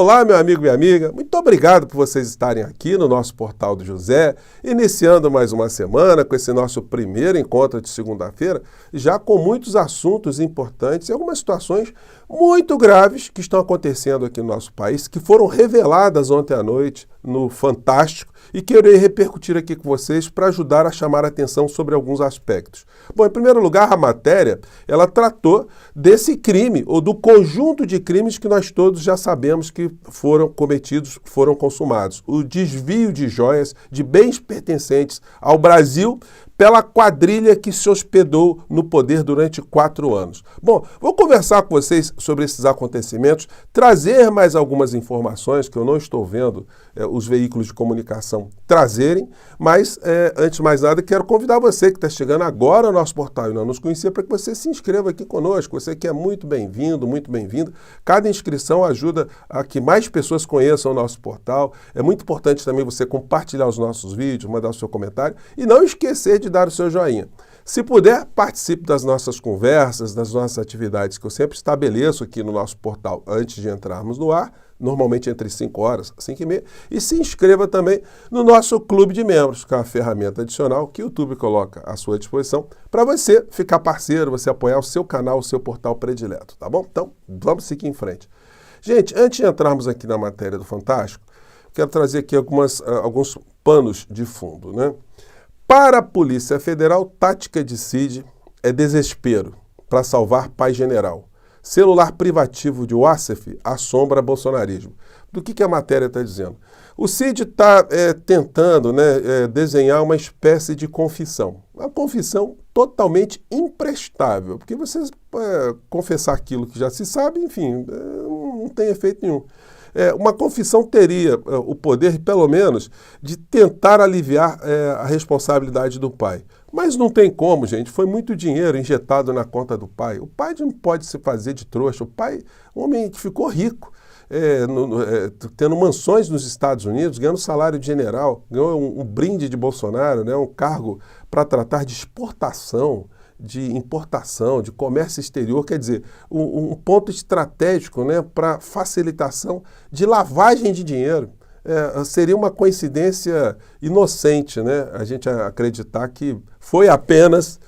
Olá, meu amigo e minha amiga, muito obrigado por vocês estarem aqui no nosso Portal do José, iniciando mais uma semana com esse nosso primeiro encontro de segunda-feira, já com muitos assuntos importantes e algumas situações muito graves que estão acontecendo aqui no nosso país, que foram reveladas ontem à noite no Fantástico e que eu irei repercutir aqui com vocês para ajudar a chamar a atenção sobre alguns aspectos. Bom, em primeiro lugar, a matéria, ela tratou desse crime, ou do conjunto de crimes que nós todos já sabemos que foram cometidos, foram consumados. O desvio de joias, de bens pertencentes ao Brasil, pela quadrilha que se hospedou no poder durante 4 anos. Bom, vou conversar com vocês sobre esses acontecimentos, trazer mais algumas informações que eu não estou vendo os veículos de comunicação trazerem, mas antes de mais nada quero convidar você que está chegando agora ao nosso portal e não nos conhecia para que você se inscreva aqui conosco. Você que é muito bem-vindo, muito bem-vinda. Cada inscrição ajuda a que mais pessoas conheçam o nosso portal. É muito importante também você compartilhar os nossos vídeos, mandar o seu comentário e não esquecer de dar o seu joinha. Se puder, participe das nossas conversas, das nossas atividades que eu sempre estabeleço aqui no nosso portal antes de entrarmos no ar, normalmente entre 5 horas, 5h30, e se inscreva também no nosso clube de membros, que é uma ferramenta adicional que o YouTube coloca à sua disposição para você ficar parceiro, você apoiar o seu canal, o seu portal predileto, tá bom? Então, vamos seguir em frente. Gente, antes de entrarmos aqui na matéria do Fantástico, quero trazer aqui alguns panos de fundo, né? Para a Polícia Federal, tática de Cid é desespero para salvar pai general. Celular privativo de Wassef assombra bolsonarismo. Do que a matéria está dizendo? O Cid está tentando desenhar uma espécie de confissão. Uma confissão totalmente imprestável, porque você confessar aquilo que já se sabe, enfim, não tem efeito nenhum. Uma confissão teria o poder, pelo menos, de tentar aliviar a responsabilidade do pai. Mas não tem como, gente. Foi muito dinheiro injetado na conta do pai. O pai não pode se fazer de trouxa. O pai, um homem que ficou rico, tendo mansões nos Estados Unidos, ganhando salário de general, ganhou um brinde de Bolsonaro, né, um cargo para tratar de exportação, de importação, de comércio exterior, quer dizer, um ponto estratégico, né, para facilitação de lavagem de dinheiro. Seria uma coincidência inocente, né, a gente acreditar que foi apenas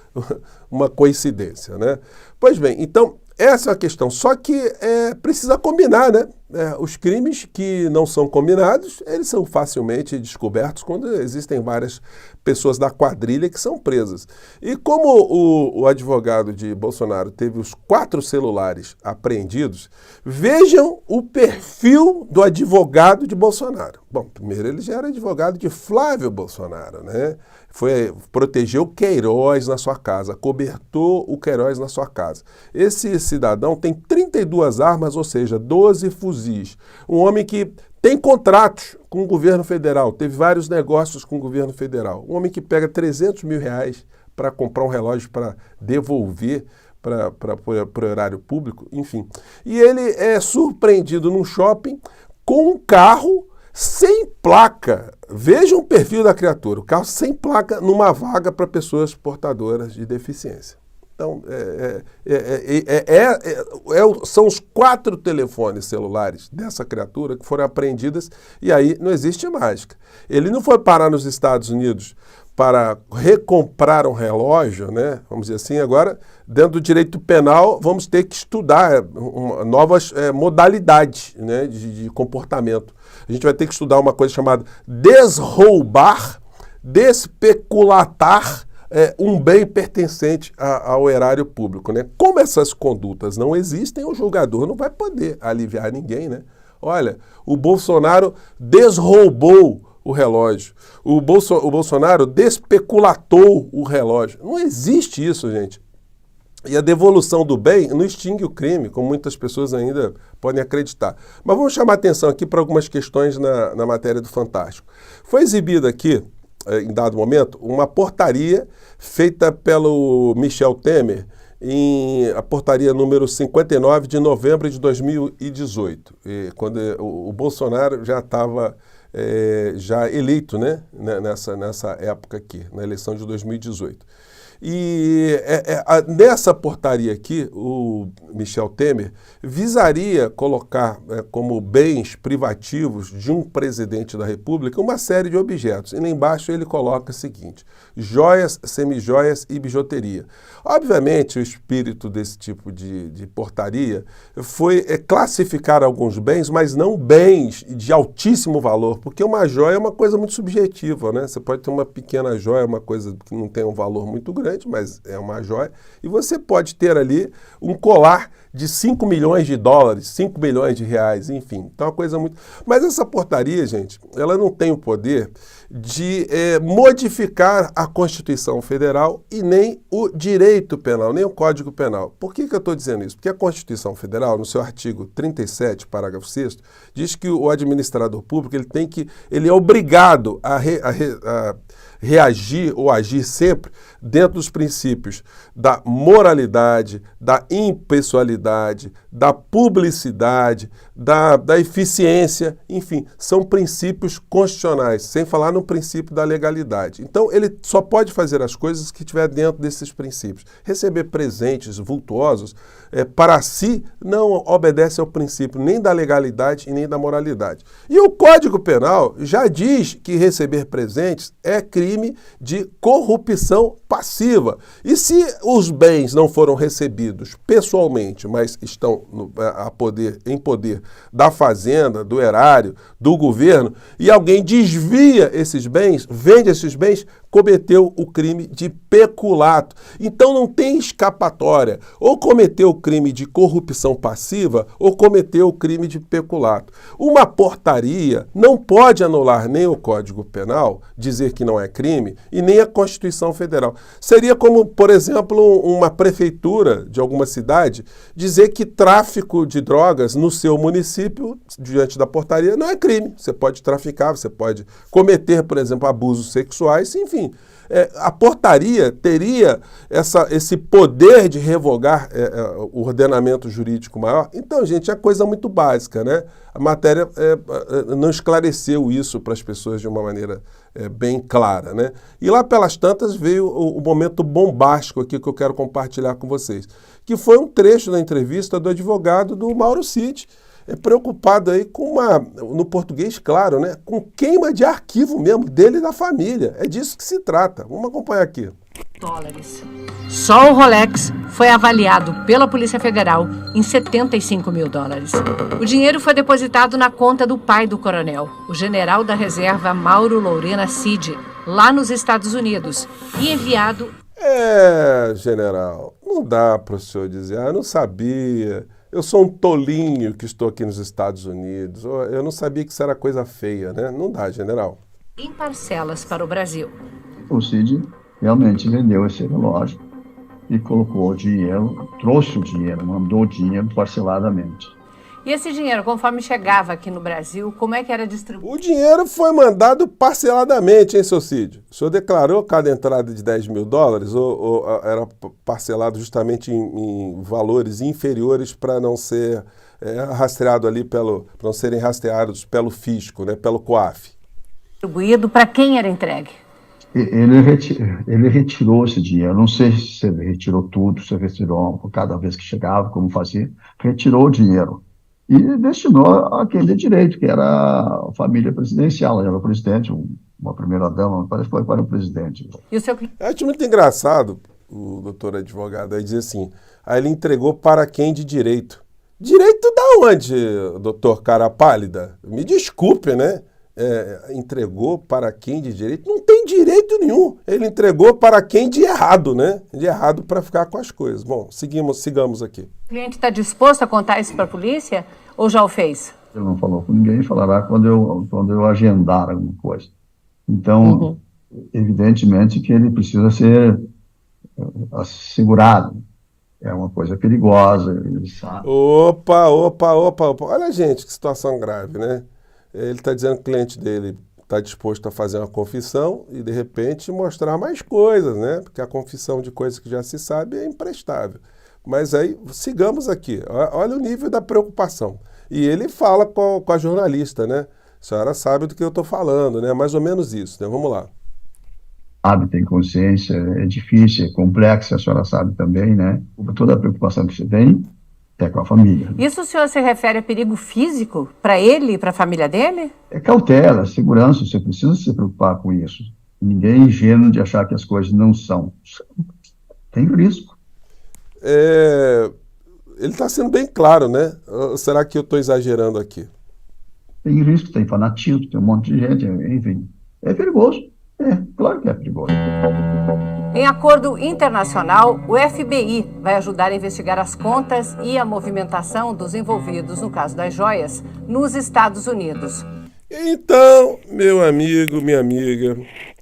uma coincidência, né? Pois bem, então, essa é a questão. Só que precisa combinar, né? Os crimes que não são combinados, eles são facilmente descobertos quando existem várias pessoas da quadrilha que são presas. E como o advogado de Bolsonaro teve os 4 celulares apreendidos, vejam o perfil do advogado de Bolsonaro. Bom, primeiro ele já era advogado de Flávio Bolsonaro, né? Protegeu Queiroz na sua casa, cobertou o Queiroz na sua casa. Esse cidadão tem 32 armas, ou seja, 12 fuzis. Um homem que tem contratos com o governo federal, teve vários negócios com o governo federal. Um homem que pega 300 mil reais para comprar um relógio para devolver para o erário público, enfim. E ele é surpreendido num shopping com um carro sem placa. Vejam o perfil da criatura, o carro sem placa numa vaga para pessoas portadoras de deficiência. Então, são os 4 telefones celulares dessa criatura que foram apreendidas e aí não existe mágica. Ele não foi parar nos Estados Unidos para recomprar um relógio, né? Vamos dizer assim, agora, dentro do direito penal, vamos ter que estudar novas modalidades, né, de comportamento. A gente vai ter que estudar uma coisa chamada desroubar, despeculatar um bem pertencente ao erário público, né? Como essas condutas não existem, o julgador não vai poder aliviar ninguém, né? Olha, o Bolsonaro desroubou o relógio. O Bolsonaro despeculatou o relógio. Não existe isso, gente. E a devolução do bem não extingue o crime, como muitas pessoas ainda podem acreditar. Mas vamos chamar atenção aqui para algumas questões na matéria do Fantástico. Foi exibida aqui, em dado momento, uma portaria feita pelo Michel Temer, a portaria número 59 de novembro de 2018, quando o Bolsonaro já estava já eleito, né, nessa época aqui, na eleição de 2018. E nessa portaria aqui, o Michel Temer visaria colocar como bens privativos de um presidente da República uma série de objetos. E lá embaixo ele coloca o seguinte: joias, semijoias e bijuteria. Obviamente, o espírito desse tipo de portaria foi classificar alguns bens, mas não bens de altíssimo valor, porque uma joia é uma coisa muito subjetiva, né? Você pode ter uma pequena joia, uma coisa que não tem um valor muito grande, mas é uma joia, e você pode ter ali um colar de 5 milhões de dólares, 5 milhões de reais, enfim. Então é uma coisa muito... Mas essa portaria, gente, ela não tem o poder de modificar a Constituição Federal e nem o direito penal, nem o Código Penal. Por que eu estou dizendo isso? Porque a Constituição Federal, no seu artigo 37, parágrafo 6º, diz que o administrador público ele é obrigado a reagir ou agir sempre dentro dos princípios da moralidade, da impessoalidade, da publicidade, da eficiência, enfim, são princípios constitucionais, sem falar no princípio da legalidade. Então, ele só pode fazer as coisas que estiver dentro desses princípios. Receber presentes vultuosos, para si, não obedece ao princípio nem da legalidade e nem da moralidade. E o Código Penal já diz que receber presentes é crime de corrupção passiva. E se os bens não foram recebidos pessoalmente, mas estão em poder da fazenda, do erário, do governo, e alguém desvia esses bens, vende esses bens, cometeu o crime de peculato. Então não tem escapatória. Ou cometeu o crime de corrupção passiva ou cometeu o crime de peculato. Uma portaria não pode anular nem o Código Penal, dizer que não é crime, e nem a Constituição Federal. Seria como, por exemplo, uma prefeitura de alguma cidade dizer que tráfico de drogas no seu município, diante da portaria, não é crime. Você pode traficar, você pode cometer, por exemplo, abusos sexuais, enfim. A portaria teria esse poder de revogar o ordenamento jurídico maior. Então, gente, é coisa muito básica, né? A matéria não esclareceu isso para as pessoas de uma maneira bem clara, né? E lá pelas tantas veio o momento bombástico aqui que eu quero compartilhar com vocês, que foi um trecho da entrevista do advogado do Mauro Cid, preocupado aí no português claro, né, com queima de arquivo mesmo, dele e da família. É disso que se trata. Vamos acompanhar aqui. Dólares. Só o Rolex foi avaliado pela Polícia Federal em 75 mil dólares. O dinheiro foi depositado na conta do pai do coronel, o general da reserva Mauro Lourena Cid, lá nos Estados Unidos, e enviado... General, não dá para o senhor dizer, eu não sabia... Eu sou um tolinho que estou aqui nos Estados Unidos. Eu não sabia que isso era coisa feia, né? Não dá, general. Em parcelas para o Brasil. O Cid realmente vendeu esse relógio e colocou o dinheiro, trouxe o dinheiro, mandou o dinheiro parceladamente. E esse dinheiro, conforme chegava aqui no Brasil, como é que era distribuído? O dinheiro foi mandado parceladamente, hein, seu Cid? O senhor declarou cada entrada de 10 mil dólares ou era parcelado justamente em valores inferiores para não ser rastreado ali para não serem rastreados pelo fisco, né, pelo COAF? Distribuído para quem era entregue? Ele retirou esse dinheiro, não sei se ele retirou tudo, se ele retirou cada vez que chegava, como fazia, retirou o dinheiro. E destinou a quem de direito, que era a família presidencial, era o presidente, uma primeira-dama, parece que foi para o presidente. E o seu... Acho muito engraçado, o doutor advogado, aí dizer assim, aí ele entregou para quem de direito. Direito da onde, doutor cara pálida? Me desculpe, né? Entregou para quem de direito? Não tem direito nenhum. Ele entregou para quem de errado, né? De errado para ficar com as coisas. Bom, sigamos aqui. O cliente está disposto a contar isso para a polícia ou já o fez? Ele não falou com ninguém, falará quando eu agendar alguma coisa. Então, evidentemente que ele precisa ser assegurado. É uma coisa perigosa, ele sabe. Opa. Olha, gente, que situação grave, né? Ele está dizendo que o cliente dele está disposto a fazer uma confissão e, de repente, mostrar mais coisas, né? Porque a confissão de coisas que já se sabe é imprestável. Mas aí, sigamos aqui. Olha o nível da preocupação. E ele fala com a jornalista, né? A senhora sabe do que eu estou falando, né? Mais ou menos isso, né? Vamos lá. sabe, tem consciência, é difícil, é complexo, a senhora sabe também, né? Toda a preocupação que você tem é com a família. Isso o senhor se refere a perigo físico para ele e para a família dele? É cautela, segurança, você precisa se preocupar com isso. Ninguém é ingênuo de achar que as coisas não são. Tem risco. Ele está sendo bem claro, né? Ou será que eu estou exagerando aqui? Tem risco, tem fanatismo, tem um monte de gente, enfim. É perigoso. Claro que é perigoso. Em acordo internacional, o FBI vai ajudar a investigar as contas e a movimentação dos envolvidos no caso das joias nos Estados Unidos. Então, meu amigo, minha amiga,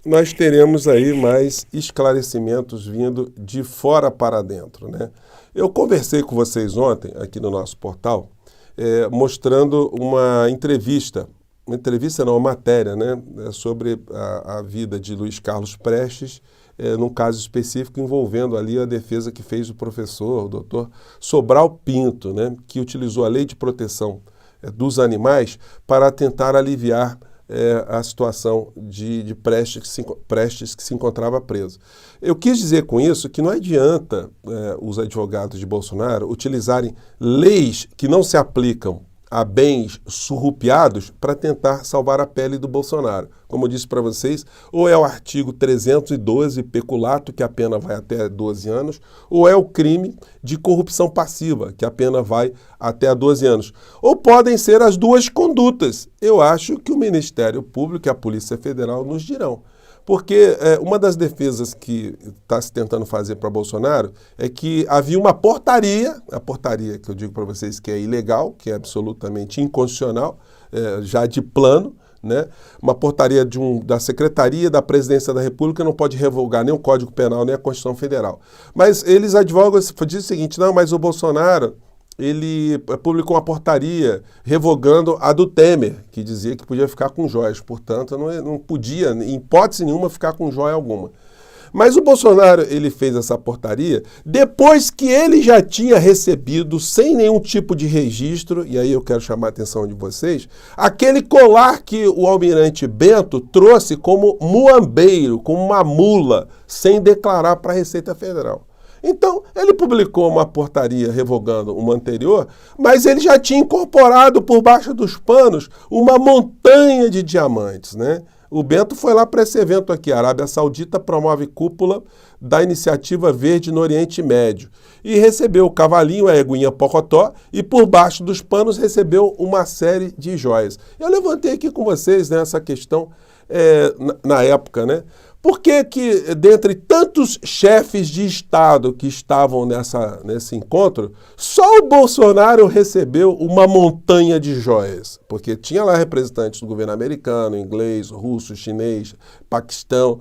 nós teremos aí mais esclarecimentos vindo de fora para dentro, né? Eu conversei com vocês ontem aqui no nosso portal, mostrando uma uma matéria, né, sobre a vida de Luiz Carlos Prestes, num caso específico envolvendo ali a defesa que fez o professor, o doutor Sobral Pinto, né, que utilizou a lei de proteção dos animais para tentar aliviar a situação de Prestes que se encontrava preso. Eu quis dizer com isso que não adianta os advogados de Bolsonaro utilizarem leis que não se aplicam a bens surrupiados para tentar salvar a pele do Bolsonaro. Como eu disse para vocês, ou é o artigo 312, peculato, que a pena vai até 12 anos, ou é o crime de corrupção passiva, que a pena vai até 12 anos. Ou podem ser as duas condutas. Eu acho que o Ministério Público e a Polícia Federal nos dirão. Porque uma das defesas que está se tentando fazer para Bolsonaro é que havia uma portaria, a portaria que eu digo para vocês que é ilegal, que é absolutamente inconstitucional, já de plano, né? Uma portaria da Secretaria da Presidência da República não pode revogar nem o Código Penal, nem a Constituição Federal. Mas eles advogam, dizem o seguinte, não, mas o Bolsonaro ele publicou uma portaria revogando a do Temer, que dizia que podia ficar com joias. Portanto, não podia, em hipótese nenhuma, ficar com joia alguma. Mas o Bolsonaro ele fez essa portaria depois que ele já tinha recebido, sem nenhum tipo de registro, e aí eu quero chamar a atenção de vocês, aquele colar que o almirante Bento trouxe como muambeiro, como uma mula, sem declarar para a Receita Federal. Então, ele publicou uma portaria revogando uma anterior, mas ele já tinha incorporado por baixo dos panos uma montanha de diamantes, né? O Bento foi lá para esse evento aqui, a Arábia Saudita promove cúpula da Iniciativa Verde no Oriente Médio. E recebeu o cavalinho, a eguinha Pocotó, e por baixo dos panos recebeu uma série de joias. Eu levantei aqui com vocês, né, essa questão na época, né? Por que que, dentre tantos chefes de Estado que estavam nesse encontro, só o Bolsonaro recebeu uma montanha de joias? Porque tinha lá representantes do governo americano, inglês, russo, chinês, Paquistão,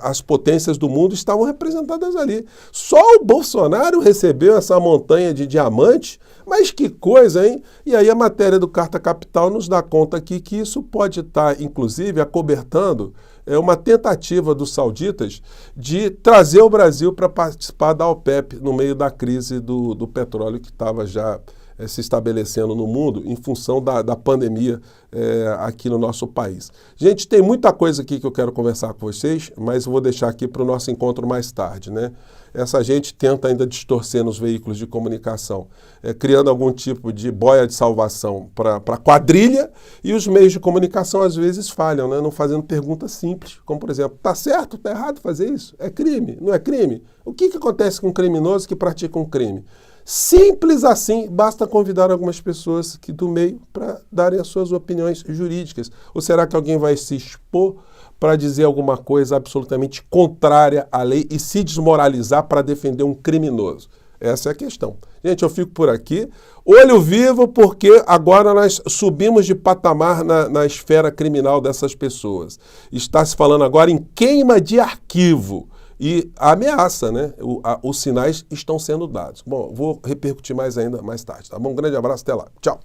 as potências do mundo estavam representadas ali. Só o Bolsonaro recebeu essa montanha de diamantes? Mas que coisa, hein? E aí a matéria do Carta Capital nos dá conta aqui que isso pode estar, inclusive, acobertando uma tentativa dos sauditas de trazer o Brasil para participar da OPEP no meio da crise do petróleo que estava já se estabelecendo no mundo em função da pandemia aqui no nosso país. Gente, tem muita coisa aqui que eu quero conversar com vocês, mas eu vou deixar aqui para o nosso encontro mais tarde, né? Essa gente tenta ainda distorcer nos veículos de comunicação, criando algum tipo de boia de salvação para quadrilha, e os meios de comunicação às vezes falham, né? Não fazendo perguntas simples, como por exemplo, tá certo, tá errado fazer isso? É crime? Não é crime? O que acontece com um criminoso que pratica um crime? Simples assim, basta convidar algumas pessoas aqui do meio para darem as suas opiniões jurídicas. Ou será que alguém vai se expor para dizer alguma coisa absolutamente contrária à lei e se desmoralizar para defender um criminoso? Essa é a questão. Gente, eu fico por aqui. Olho vivo, porque agora nós subimos de patamar na esfera criminal dessas pessoas. Está se falando agora em queima de arquivo. E a ameaça, né? Os sinais estão sendo dados. Bom, vou repercutir mais ainda mais tarde, tá bom? Um grande abraço, até lá. Tchau.